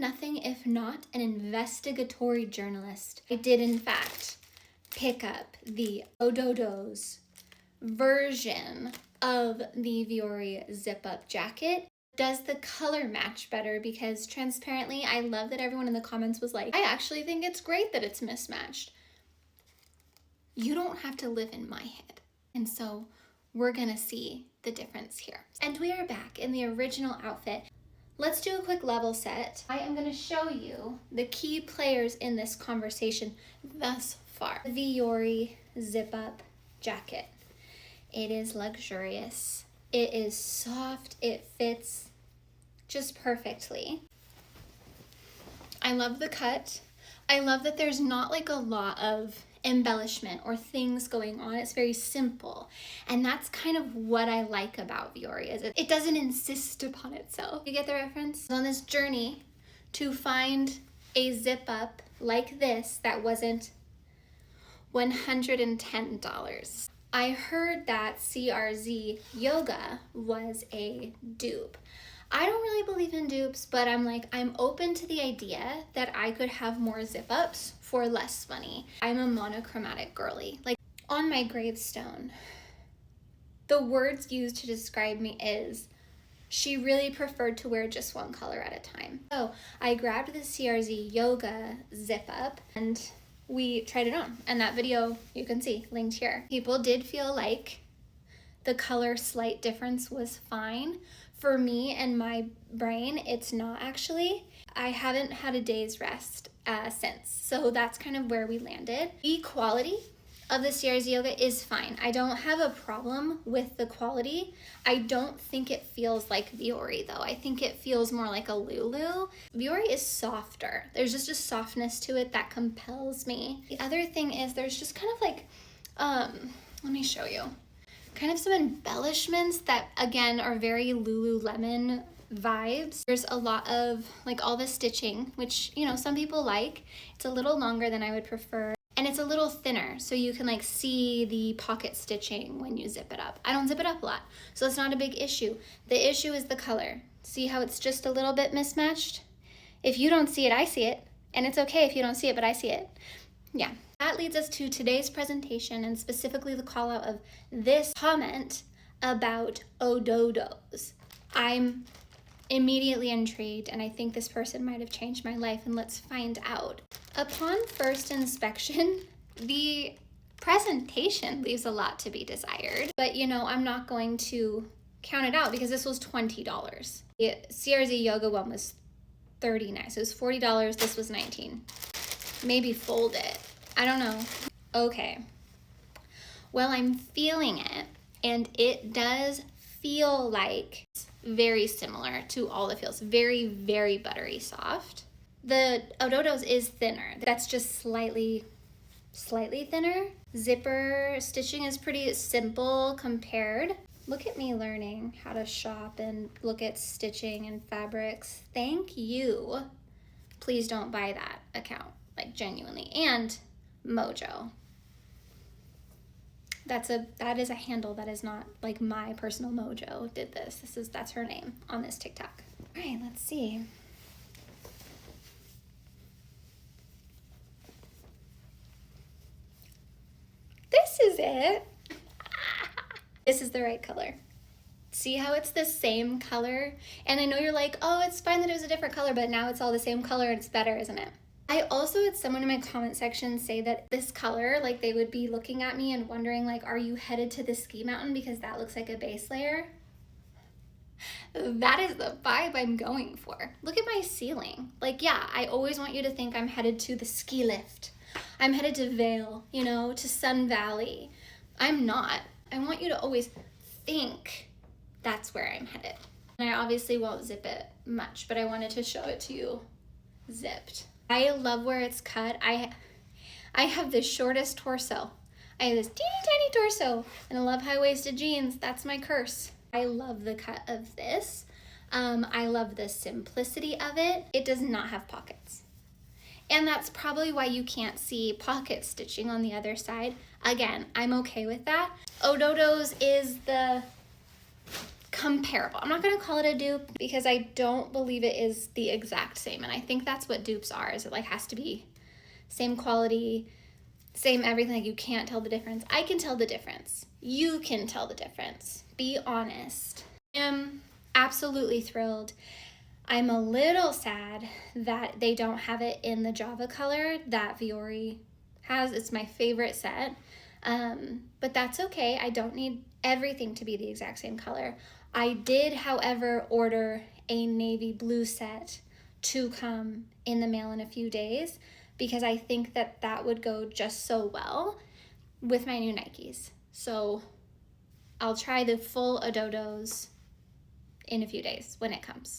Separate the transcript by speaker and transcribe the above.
Speaker 1: nothing if not an investigatory journalist. I did, in fact, pick up the Ododos version of the Vuori zip-up jacket. Does the color match better? Because transparently, I love that everyone in the comments was like, I actually think it's great that it's mismatched. You don't have to live in my head. And so we're gonna see the difference here. And we are back in the original outfit. Let's do a quick level set. I am gonna show you the key players in this conversation thus far. The Vuori zip-up jacket. It is luxurious. It is soft. It fits just perfectly. I love the cut. I love that there's not like a lot of embellishment or things going on. It's very simple. And that's kind of what I like about Vuori, is it doesn't insist upon itself. You get the reference? On this journey to find a zip up like this that wasn't $110. I heard that CRZYoga was a dupe. I don't really believe in dupes, but I'm open to the idea that I could have more zip-ups for less money. I'm a monochromatic girly. Like, on my gravestone, the words used to describe me is, she really preferred to wear just one color at a time. So I grabbed the CRZYoga zip-up and we tried it on. And that video, you can see, linked here. People did feel like the color slight difference was fine. For me and my brain, it's not actually. I haven't had a day's rest since, so that's kind of where we landed. The quality of the CRZYoga is fine. I don't have a problem with the quality. I don't think it feels like Vuori though. I think it feels more like a Lulu. Vuori is softer. There's just a softness to it that compels me. The other thing is there's just kind of like, let me show you. Kind of some embellishments that again are very Lululemon vibes. There's a lot of like all the stitching, which, you know, some people like. It's a little longer than I would prefer. And it's a little thinner, so you can like see the pocket stitching when you zip it up. I don't zip it up a lot, so it's not a big issue. The issue is the color. See how it's just a little bit mismatched? If you don't see it, I see it. And it's okay if you don't see it, but I see it. Yeah. That leads us to today's presentation, and specifically the call out of this comment about Ododos. I'm immediately intrigued, and I think this person might have changed my life, and let's find out. Upon first inspection, the presentation leaves a lot to be desired, but you know, I'm not going to count it out because this was $20. The CRZYoga one was $39, so it was $40, this was $19. Maybe fold it. I don't know. Okay. Well, I'm feeling it, and it does feel like it's very similar to all the feels. Very, very buttery soft. The Ododos is thinner. That's just slightly thinner. Zipper stitching is pretty simple compared. Look at me learning how to shop and look at stitching and fabrics. Thank you. Please don't buy that account, like genuinely. And Mojo. That is a handle. That is not like my personal Mojo did this. That's her name on this TikTok. All right, let's see. This is it. This is the right color. See how it's the same color? And I know you're like, oh, it's fine that it was a different color, but now it's all the same color and it's better, isn't it? I also had someone in my comment section say that this color, like they would be looking at me and wondering like, are you headed to the ski mountain because that looks like a base layer? That is the vibe I'm going for. Look at my ceiling. Like, yeah, I always want you to think I'm headed to the ski lift. I'm headed to Vail, you know, to Sun Valley. I'm not. I want you to always think that's where I'm headed. And I obviously won't zip it much, but I wanted to show it to you zipped. I love where it's cut. I have the shortest torso. I have this teeny tiny torso, and I love high-waisted jeans. That's my curse. I love the cut of this. I love the simplicity of it. It does not have pockets. And that's probably why you can't see pocket stitching on the other side. Again, I'm okay with that. Ododos is the comparable. I'm not gonna call it a dupe because I don't believe it is the exact same. And I think that's what dupes are, is it like has to be same quality, same everything. Like you can't tell the difference. I can tell the difference. You can tell the difference. Be honest. I am absolutely thrilled. I'm a little sad that they don't have it in the Java color that Vuori has. It's my favorite set, but that's okay. I don't need everything to be the exact same color. I did, however, order a navy blue set to come in the mail in a few days because I think that that would go just so well with my new Nikes. So I'll try the full Ododos in a few days when it comes.